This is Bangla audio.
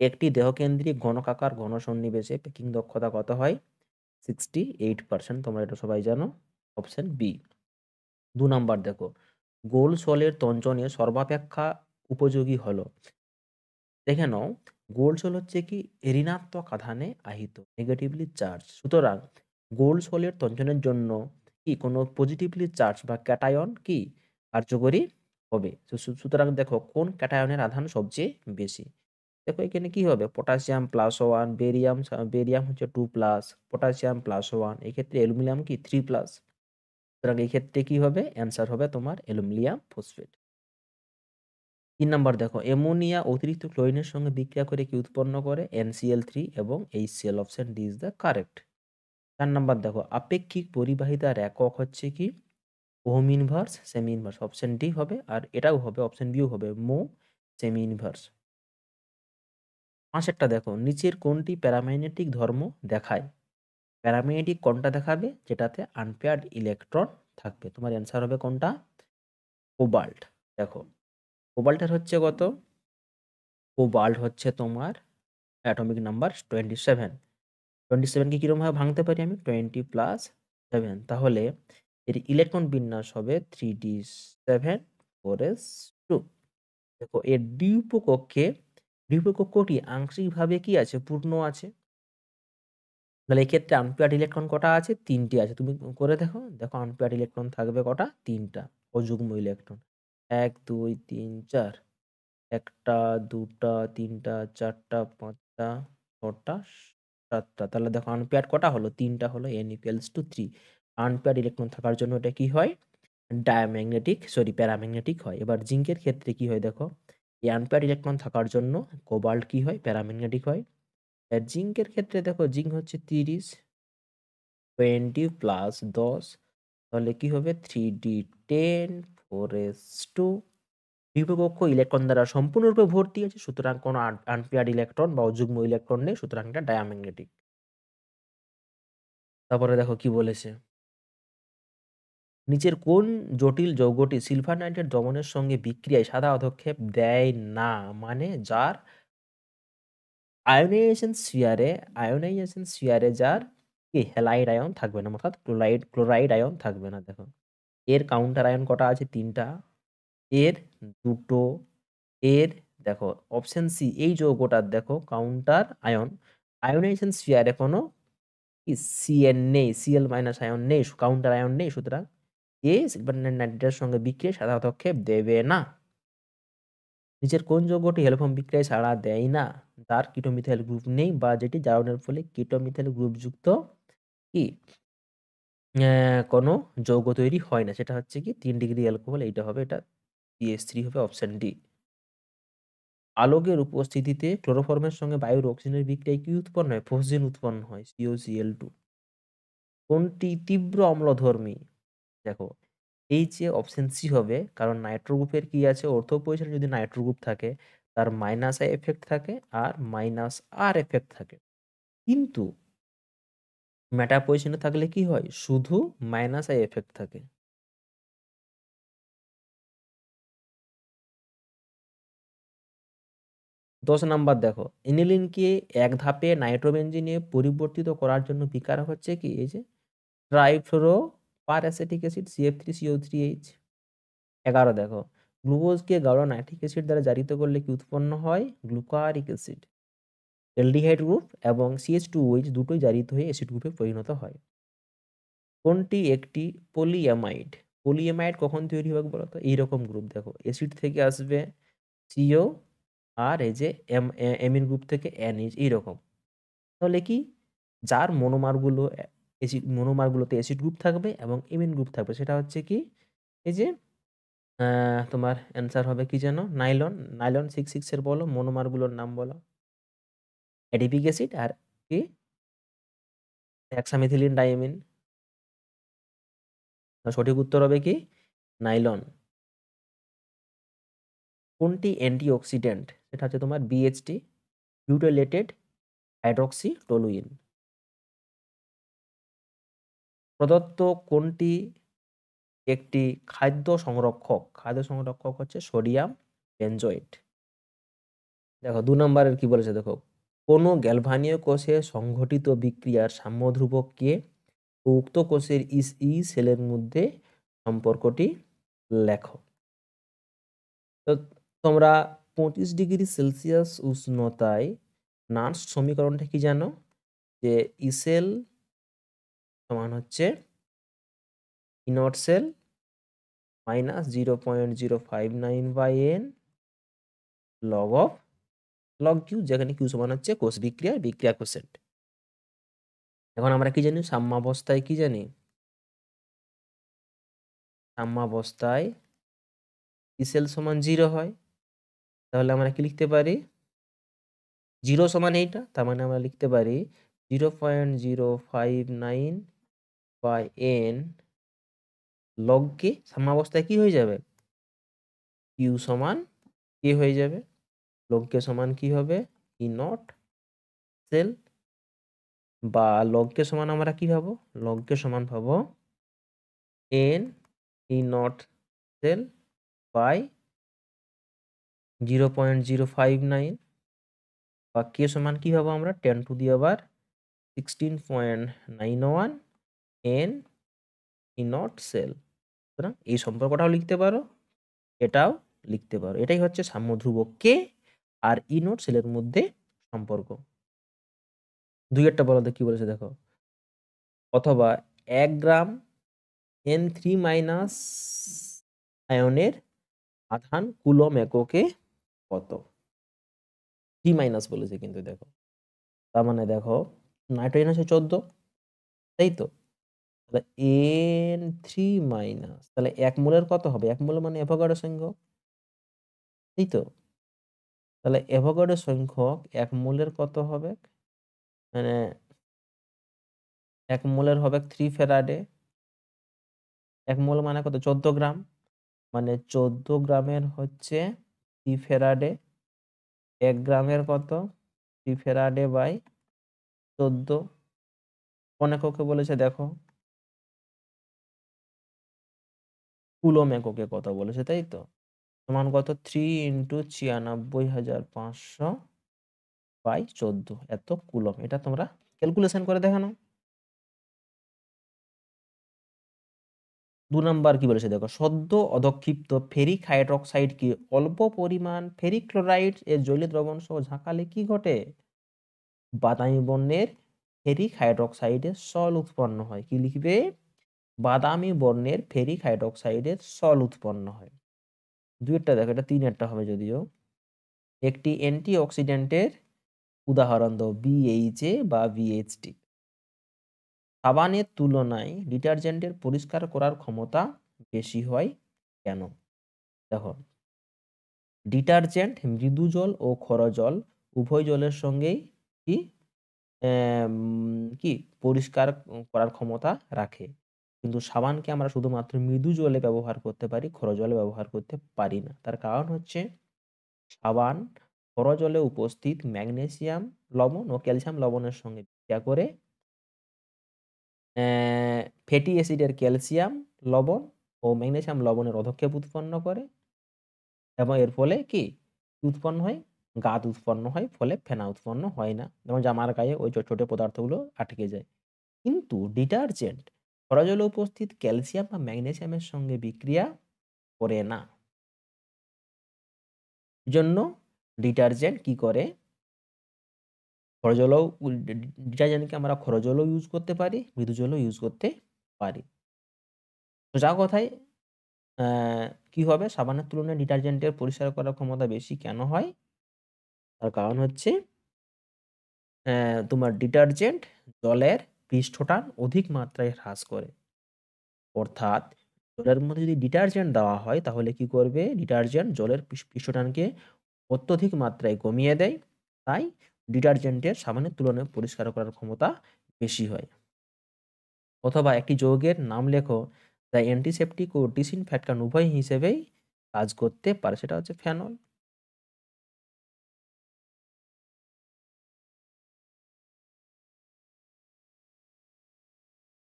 একটি দেহকেন্দ্রিক ঘনকাকার ঘন সন্নিবেশে প্যাকিং দক্ষতা কত হয়? 68%। তোমরা এটা সবাই জানো। Option B. ২ নাম্বার দেখো, গোল শোলের তঞ্চনে সর্বাপেক্ষা উপযোগী হলো। দেখে নাও, গোল শোল হচ্ছে কি ঋণাত্মক আধানে আহিত, নেগেটিভলি চার্জ। সুতরাং গোল শোলের তঞ্চনের জন্য কি কোনো পজিটিভলি চার্জ বা ক্যাটায়ন কি কার্যকরী হবে। সুতরাং দেখো কোন ক্যাটায়নের আধান সবচেয়ে বেশি। দেখো এখানে কি হবে, পটাশিয়াম +1, বেরিয়াম হচ্ছে 2+, পটাশিয়াম +1, এক্ষেত্রে অ্যালুমিনিয়াম কি 3+। সুতরাং এই ক্ষেত্রে কি হবে, অ্যান্সার হবে তোমার অ্যালুমিনিয়াম ফসফেট। ৩ নাম্বার দেখো, অ্যামোনিয়া অতিরিক্ত ক্লোরিনের সঙ্গে বিক্রিয়া করে কি উৎপন্ন করে? NCl3 এবং HCl। Option D is the correct. ৪ number দেখো, আপেক্ষিক পরিবাহিতার একক হচ্ছে কি? Ohm inverse, semi inverse. Option D হবে, আর এটাও হবে, অপশন বিও হবে, মো সেমি ইনভার্স। ৫ দেখো, নিচের কোনটি প্যারাম্যাগনেটিক ধর্ম দেখায়? প্যারাম্যাগনেটিক কোনটা দেখাবে? যেটাতে আনপেয়ার্ড ইলেকট্রন থাকবে। তোমার অ্যান্সার হবে কোনটা? কোবাল্ট। দেখো কোবাল্টের হচ্ছে কত? কোবাল্ট হচ্ছে তোমার অ্যাটমিক নাম্বার 27। 27 কে কিরকমভাবে ভাঙতে পারি আমি? 20+7। তাহলে এর ইলেকট্রন বিন্যাস হবে 3d7 4s2। দেখো এর দ্বিউপকক্ষটি আংশিকভাবে কি আছে? পূর্ণ আছে। তাহলে এক্ষেত্রে আনপেয়ার্ড ইলেকট্রন কটা আছে? 3টি আছে। তুমি করে দেখো। দেখো আনপেয়ার্ড ইলেকট্রন থাকবে কটা? 3টা। অযুগ্ম ইলেকট্রন ১, ২, ৩, ৪। ১টা, ২টা, ৩টা, ৪টা, ৫টা, ৬টা, ৭টা। তাহলে দেখো আনপেয়ার্ড কটা হলো? 3টা হলো। n=3। আনপেয়ার্ড ইলেকট্রন থাকার জন্য এটা কি হয়? প্যারাম্যাগনেটিক হয়। এবার জিংকের ক্ষেত্রে কি হয় দেখো, এই আনপেয়ার্ড ইলেকট্রন থাকার জন্য কোবাল্ট কি হয়? প্যারাম্যাগনেটিক হয়। আর জিংকের ক্ষেত্রে দেখো, জিংক হচ্ছে 30, 20+10, তাহলে কি হবে? 3d10 4s2। দ্বিপকক্ষ ইলেকট্রন দ্বারা সম্পূর্ণরূপে ভর্তি আছে, সুতরাং কোনো আনপেয়ার্ড ইলেকট্রন বা অযুগ্ম ইলেকট্রন নেই, সুতরাং এটা ডায়াম্যাগনেটিক। তারপরে দেখো কি বলেছে, নিচের কোন জটিল যৌগটি সিলভার নাইট্রেট দমনের সঙ্গে বিক্রিয়ায় সাদা পদক্ষেপ দেয় না? মানে যার আয়োনাইজেশন স্ফিয়ারে যার কি হ্যালাইড আয়ন থাকবে না, অর্থাৎ ক্লোরাইড আয়ন থাকবে না। দেখো এর কাউন্টার আয়ন কটা আছে? 3টা। এর 2টো। এর দেখো অপশন সি, এই যৌগটার দেখো কাউন্টার আয়ন, আয়োনাইজেশন স্ফিয়ারে কোনো কি সিএন নেই, সিএল মাইনাস আয়ন নেই, কাউন্টার আয়ন নেই, সুতরাং এ সিলভার নাইট্রেটের সঙ্গে বিক্রিয়ায় সাদা পদক্ষেপ দেবে না। নিচের কোন যৌগটি হ্যালোফর্ম বিক্রিয়ায় সাড়া দেয় না? যার কিটোমিথাইল গ্রুপ নেই বা যেটি জারণের ফলে কিটোমিথাইল গ্রুপযুক্ত কি কোনো যৌগ তৈরি হয় না, সেটা হচ্ছে কি 3 ডিগ্রি অ্যালকোহল। এইটা হবে, এটা CH3 হবে, অপশন ডি। আলোকের উপস্থিতিতে ক্লোরোফর্মের সঙ্গে বায়ুর অক্সিজেনের বিক্রিয়ায় কি উৎপন্ন হয়? ফসফেট উৎপন্ন হয়, COCl2। কোনটি তীব্র অম্লধর্মী? দেখো এই যে অপশন সি হবে, কারণ নাইট্রো গ্রুপের কি আছে? অর্থ পজিশনে যদি নাইট্রো গ্রুপ থাকে তার -I এফেক্ট থাকে আর -R এফেক্ট থাকে, কিন্তু মেটা পজিশনে থাকলে কি হয়? শুধু -I এফেক্ট থাকে। ১০ নাম্বার দেখো, এনিলিনকে এক ধাপে নাইট্রোবেনজিনে পরিবর্তিত করার জন্য বিকারক হচ্ছে কি? এই যে ট্রাইফ্লোরো পারঅ্যাসিটিক অ্যাসিড, CF3CO3H। ১১ দেখো, গ্লুকোজকে গাঢ় নাইট্রিক অ্যাসিড দ্বারা জারিত করলে কি উৎপন্ন হয়? গ্লুকারিক অ্যাসিড। অ্যালডিহাইড গ্রুপ এবং CH2OH দুটোই জারিত হয়ে অ্যাসিড গ্রুপে পরিণত হয়। কোনটি একটি পলিঅ্যামাইড? পলিঅ্যামাইড কখন তৈরি হবে বলো তো? এইরকম গ্রুপ দেখো, অ্যাসিড থেকে আসবে CO, আর এই যে অ্যামিন গ্রুপ থেকে NH, এইরকম। তাহলে কি, যার মনোমারগুলোতে অ্যাসিড গ্রুপ থাকবে এবং এমিন গ্রুপ থাকবে, সেটা হচ্ছে কি? এই যে তোমার অ্যান্সার হবে কি যেন? নাইলন। নাইলন 66 এর বলো মনোমারগুলোর নাম বলো। অ্যাডিপিক অ্যাসিড আর কি হেক্সামিথিলিন ডাইমিন। সঠিক উত্তর হবে কি? নাইলন। কোনটি অ্যান্টিঅক্সিডেন্ট? সেটা হচ্ছে তোমার BHT, বিউটাইলেটেড হাইড্রক্সি টলুইন। প্রদত্ত কোনটি একটি খাদ্য সংরক্ষক? খাদ্য সংরক্ষক হচ্ছে সোডিয়াম বেনজোয়েট। দেখো 2 নম্বরের কি বলেছে দেখো, কোনো গ্যালভানীয় কোষে সংঘটিত বিক্রিয়ার সাম্য ধ্রুবক কে ও উক্ত কোষের ই সেলের মধ্যে সম্পর্কটি লেখো। তো তোমরা 25°C উষ্ণতায় নাটস সমীকরণটা কি জানো, যে ই সেল সমান হচ্ছে E naught cell minus 0.059/n log of log Q, যেখানে কিউ সমান হচ্ছে কোষ বিক্রিয়া কোষেন্ট। এখন আমরা কি জানি, সাম্যাবস্থায় কি জানি, সাম্যাবস্থায় ই সেল সমান 0 হয়। তাহলে আমরা কি লিখতে পারি, 0 সমান এইটা, তার মানে আমরা লিখতে পারি 0.059/n লগ কে। সাম্যাবস্থায় কি হয়ে যাবে, কিউ সমান কে হয়ে যাবে, লগ কে সমান কি হবে, ই নট সেল, বা লগ কে সমান আমরা কি ভাবো, লগ কে সমান ভাবো n E naught cell by 0.059, বা কে সমান কি ভাবো আমরা 10⁻16.91 এন ই নট সেল। সুতরাং এই সম্পর্কটাও লিখতে পারো, এটাও লিখতে পারো। এটাই হচ্ছে সাম্য ধ্রুবক কে আর ই নট সেলের মধ্যে সম্পর্ক। 2 বলো তো কি বলেছে দেখো, অথবা 1 গ্রাম N3- আয়নের আধান কুলম এককে কত, 3- বলেছে কিন্তু দেখো, তার মানে দেখো নাইট্রোজেন আছে 14, তাই তো, তাহলে N3- তাহলে 1 মোলের কত হবে, 1 মোল মানে অ্যাভোগাড্রো সংখ্যক, তাই তো। তাহলে অ্যাভোগাড্রো সংখ্যক 1 মোলের কত হবে, মানে 1 মোলের হবে 3 ফ্যারাডে। 1 মোল মানে কত, 14 গ্রাম, মানে 14 গ্রামের হচ্ছে 3 ফ্যারাডে। 1 গ্রামের কত, 3 ফ্যারাডে বাই 14, কোন এককে বলেছে দেখো, কুলম এককে কত বলেছে, তাই তো, সমান কত 3 × 96,500 বাই 14, এত কুলম। এটা তোমরা ক্যালকুলেশন করে দেখানো। 2 নাম্বার কি বলেছে দেখো, সদ্য অধক্ষিপ্ত ফেরিক হাইড্রোক্সাইডকে অল্প পরিমাণ ফেরিক ক্লোরাইড এর জলীয় দ্রবণ সহ ঝাঁকালে কি ঘটে, বাদামি বর্ণের ফেরিক হাইড্রোক্সাইডের সল উৎপন্ন হয়। কি লিখবে, বাদামি বর্ণের ফেরিক হাইড্রোক্সাইডের সল উৎপন্ন হয়। 2 দেখো, এটা 3 হবে যদিও। একটি অ্যান্টিঅক্সিডেন্টের উদাহরণ দাও, BHA বা BHT। সাবানের তুলনায় ডিটারজেন্টের পরিষ্কার করার ক্ষমতা বেশি হয় কেন? দেখো, ডিটারজেন্ট মৃদু জল ও ক্ষার জল উভয় জলের সঙ্গেই কি কি পরিষ্কার করার ক্ষমতা রাখে, কিন্তু সাবানকে আমরা শুধুমাত্র মৃদু জলে ব্যবহার করতে পারি, ক্ষার জলে ব্যবহার করতে পারি না। তার কারণ হচ্ছে সাবান ক্ষার জলে উপস্থিত ম্যাগনেসিয়াম লবণ ও ক্যালসিয়াম লবণের সঙ্গে বিক্রিয়া করে ফ্যাটি অ্যাসিডের ক্যালসিয়াম লবণ ও ম্যাগনেসিয়াম লবণের অধক্ষেপ উৎপন্ন করে, এবং এর ফলে কি উৎপন্ন হয়, গাদ উৎপন্ন হয়, ফলে ফেনা উৎপন্ন হয় না, যেমন জামার গায়ে ওই ছোট ছোট পদার্থগুলো আটকে যায়। কিন্তু ডিটারজেন্ট ক্ষার জলে উপস্থিত ক্যালসিয়াম বা ম্যাগনেসিয়ামের সঙ্গে বিক্রিয়া করে না। জন্য ডিটারজেন্ট কি করে, ক্ষার জলও ডিটারজেন্টকে আমরা ক্ষার জলও ইউজ করতে পারি, মৃদু জলও ইউজ করতে পারি। তো যা কথায় কি হবে, সাবানের তুলনায় ডিটারজেন্টের পরিষ্কার করার ক্ষমতা বেশি কেন হয়? তার কারণ হচ্ছে তোমার ডিটারজেন্ট জলের পৃষ্ঠটান অধিক মাত্রায় হ্রাস করে। অর্থাৎ জলের মধ্যে যদি ডিটারজেন্ট দেওয়া হয় তাহলে কি করবে, ডিটারজেন্ট জলের পৃষ্ঠটানকে অত্যধিক মাত্রায় কমিয়ে দেয়। তাই ডিটারজেন্টের সাবানের তুলনায় পরিষ্কার করার ক্ষমতা বেশি হয়। অথবা একটি যৌগের নাম লেখো যা অ্যান্টিসেপটিক ও ডিসইনফেক্ট্যান্ট উভয় হিসেবেই কাজ করতে পারে, সেটা হচ্ছে ফেনল।